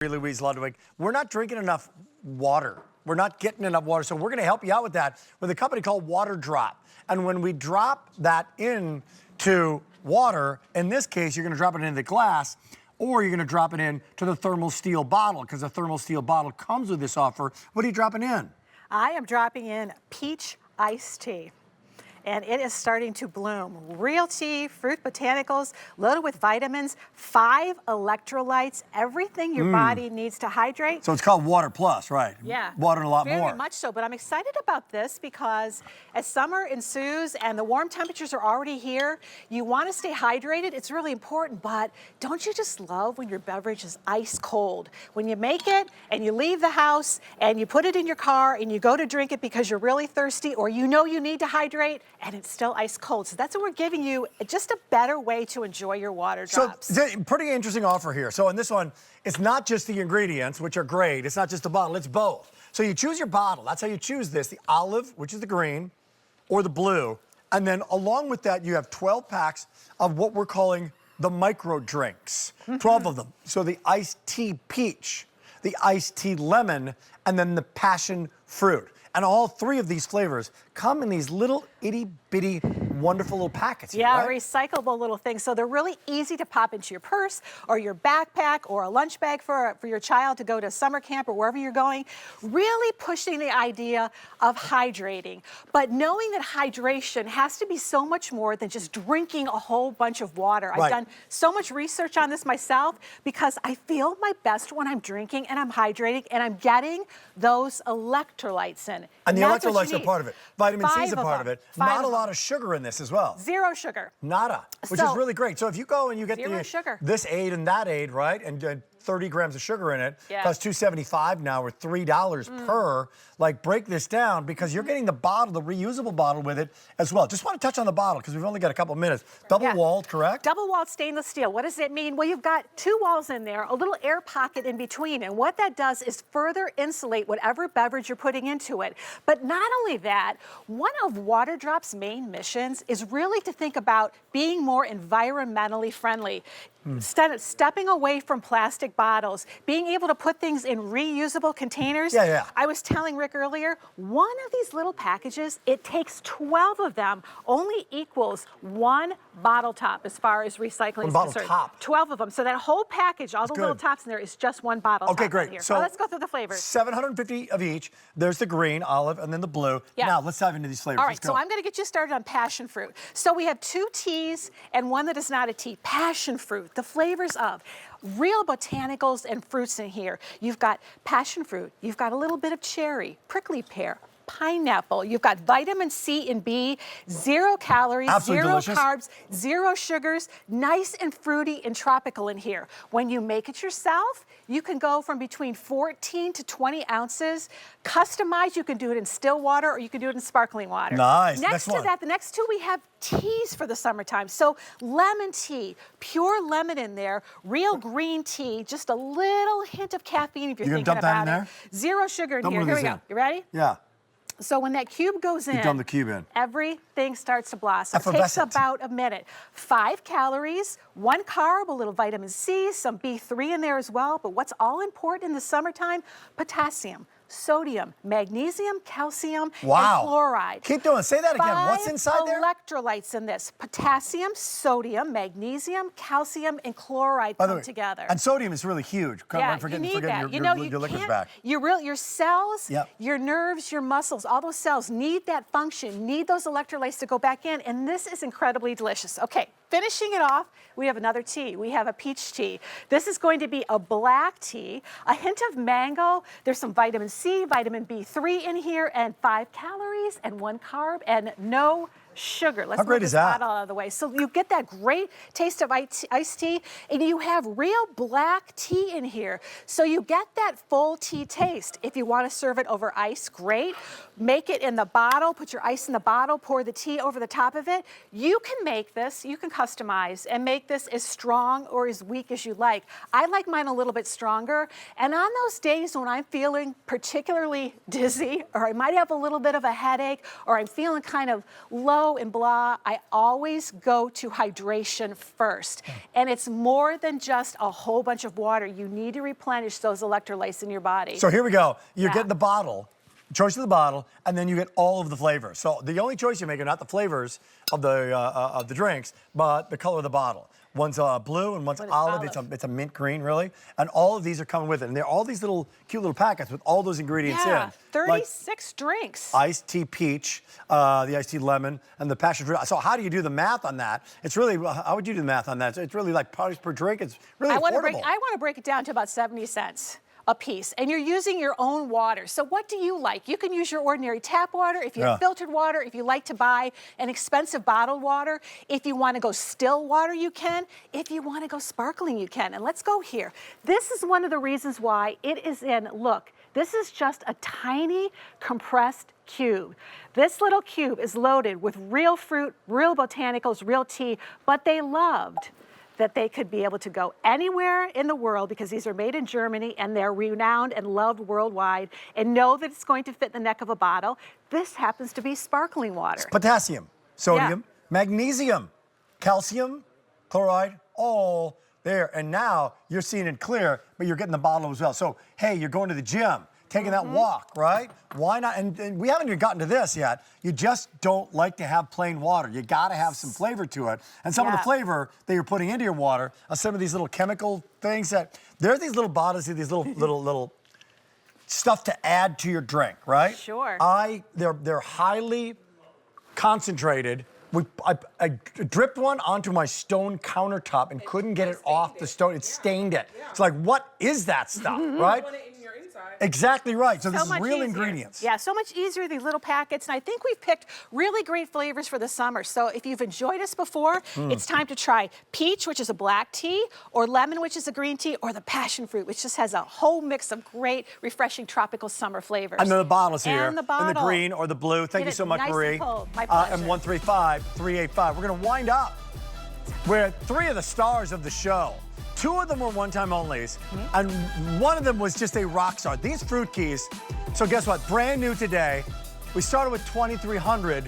Louise Ludwig. We're not drinking enough water. We're not getting enough water, so we're going to help you out with that with a company called Waterdrop. And when we drop that into water, in this case, you're going to drop it into the glass, or you're going to drop it into the thermal steel bottle, because the thermal steel bottle comes with this offer. What are you dropping in? I am dropping in peach iced tea. And it is starting to bloom. Real tea, fruit botanicals, loaded with vitamins, 5 electrolytes, everything your body needs to hydrate. So it's called Water Plus, right? Yeah. Water and a lot more. Very much so, but I'm excited about this because as summer ensues and the warm temperatures are already here, you want to stay hydrated. It's really important, but don't you just love when your beverage is ice cold? When you make it and you leave the house and you put it in your car and you go to drink it because you're really thirsty or you know you need to hydrate, and it's still ice cold. So that's what we're giving you, just a better way to enjoy your water drops. So, pretty interesting offer here. So in this one, it's not just the ingredients, which are great. It's not just the bottle, it's both. So you choose your bottle. That's how you choose this. The olive, which is the green, or the blue. And then along with that, you have 12 packs of what we're calling the microdrinks. 12 of them. So the iced tea peach, the iced tea lemon, and then the passion fruit. And all 3 of these flavors come in these little itty-bitty, wonderful little packets. Yeah, right? recyclable little things. So they're really easy to pop into your purse or your backpack or a lunch bag for your child to go to summer camp or wherever you're going. Really pushing the idea of hydrating. But knowing that hydration has to be so much more than just drinking a whole bunch of water. Right. I've done so much research on this myself because I feel my best when I'm drinking and I'm hydrating and I'm getting those electrolytes in. And the electrolytes are part of it. Vitamin C is a part of it. Not a lot of sugar in this as well. 0 sugar. Nada, which is really great. So if you go and you get this aid and that aid, right, and 30 grams of sugar in it, costs $2.75 now or $3 per. Like, break this down because you're getting the bottle, the reusable bottle with it as well. Just want to touch on the bottle because we've only got a couple minutes. Double-walled, correct? Double-walled stainless steel. What does it mean? Well, you've got 2 walls in there, a little air pocket in between, and what that does is further insulate whatever beverage you're putting into it. But not only that, one of Waterdrop's main missions is really to think about being more environmentally friendly. Instead of stepping away from plastic bottles, being able to put things in reusable containers. I was telling Rick earlier, one of these little packages, it takes 12 of them, only equals 1 bottle top as far as recycling is concerned. Top. 12 of them. So that whole package, all the little tops in there, is just 1 bottle top. Okay, great. Here. So well, let's go through the flavors. 750 of each. There's the green, olive, and then the blue. Now, let's dive into these flavors. All right, so I'm going to get you started on passion fruit. So we have 2 teas and 1 that is not a tea. Passion fruit. The flavors of real botanicals and fruits in here. You've got passion fruit, you've got a little bit of cherry, prickly pear, pineapple, you've got vitamin C and B, 0 calories, Absolutely 0 delicious. carbs, 0 sugars, nice and fruity and tropical in here. When you make it yourself, you can go from between 14 to 20 ounces. Customized, you can do it in still water or you can do it in sparkling water. Nice. Next to that, the next 2 we have teas for the summertime. So lemon tea, pure lemon in there, real green tea, just a little hint of caffeine if you're thinking about it. 0 sugar in here. Here we go. You ready? Yeah. So when that cube goes in, dump the cube in. Everything starts to blossom. It takes about a minute. 5 calories, 1 carb, a little vitamin C, some B3 in there as well. But what's all important in the summertime? Potassium, sodium, magnesium, calcium, and chloride. Keep doing. Say that again. What's inside there? 5 electrolytes in this. Potassium, sodium, magnesium, calcium, and chloride come together. And sodium is really huge. You need that. Your liquids back. Your cells, your nerves, your muscles, all those cells need that function, need those electrolytes to go back in, and this is incredibly delicious. Okay, finishing it off, we have another tea. We have a peach tea. This is going to be a black tea, a hint of mango. There's some vitamin C, vitamin B3 in here, and 5 calories and 1 carb and no sugar. Let's move this bottle out of the way. So you get that great taste of iced tea, and you have real black tea in here. So you get that full tea taste. If you want to serve it over ice, great. Make it in the bottle, put your ice in the bottle, pour the tea over the top of it. You can make this, you can customize and make this as strong or as weak as you like. I like mine a little bit stronger. And on those days when I'm feeling particularly dizzy, or I might have a little bit of a headache, or I'm feeling kind of low slow and blah. I always go to hydration first. And it's more than just a whole bunch of water. You need to replenish those electrolytes in your body. So here we go. You're getting the bottle, choice of the bottle, and then you get all of the flavors. So the only choice you make are not the flavors of the drinks, but the color of the bottle. One's blue and one's olive. It's a mint green, really. And all of these are coming with it. And they're all these cute little packets with all those ingredients in. 36 drinks. Iced tea peach, the iced tea lemon, and the passion fruit. So how do you do the math on that? It's really, how would you do the math on that? It's really like price per drink. It's really affordable. I want to break it down to about 70 cents a piece, and you're using your own water. So what do you like? You can use your ordinary tap water, if you have filtered water, if you like to buy an expensive bottled water, if you want to go still water, you can. If you want to go sparkling, you can. And let's go here. This is one of the reasons why it is in, look, this is just a tiny compressed cube. This little cube is loaded with real fruit, real botanicals, real tea, but they loved that they could be able to go anywhere in the world because these are made in Germany and they're renowned and loved worldwide, and know that it's going to fit the neck of a bottle. This happens to be sparkling water. Potassium, sodium, magnesium, calcium, chloride, all there. And now you're seeing it clear, but you're getting the bottle as well. So, hey, you're going to the gym, taking that walk, right? Why not? And we haven't even gotten to this yet. You just don't like to have plain water. You got to have some flavor to it. And some of the flavor that you're putting into your water are some of these little chemical things that, there are these little bottles, these little stuff to add to your drink, right? Sure. They're highly concentrated. I dripped one onto my stone countertop and couldn't get it off the stone. It stained it. It's like, what is that stuff, right? Exactly right. So this is real ingredients. Yeah, so much easier, these little packets. And I think we've picked really great flavors for the summer. So if you've enjoyed us before, it's time to try peach, which is a black tea, or lemon, which is a green tea, or the passion fruit, which just has a whole mix of great, refreshing tropical summer flavors. And then the bottle's here. And the bottle. In the green or the blue. Thank you so much, nice Marie. And cold. My pleasure. And 135-385. We're going to wind up with 3 of the stars of the show. 2 of them were one-time onlys, and 1 of them was just a rock star. These fruit keys, so guess what? Brand new today. We started with 2,300.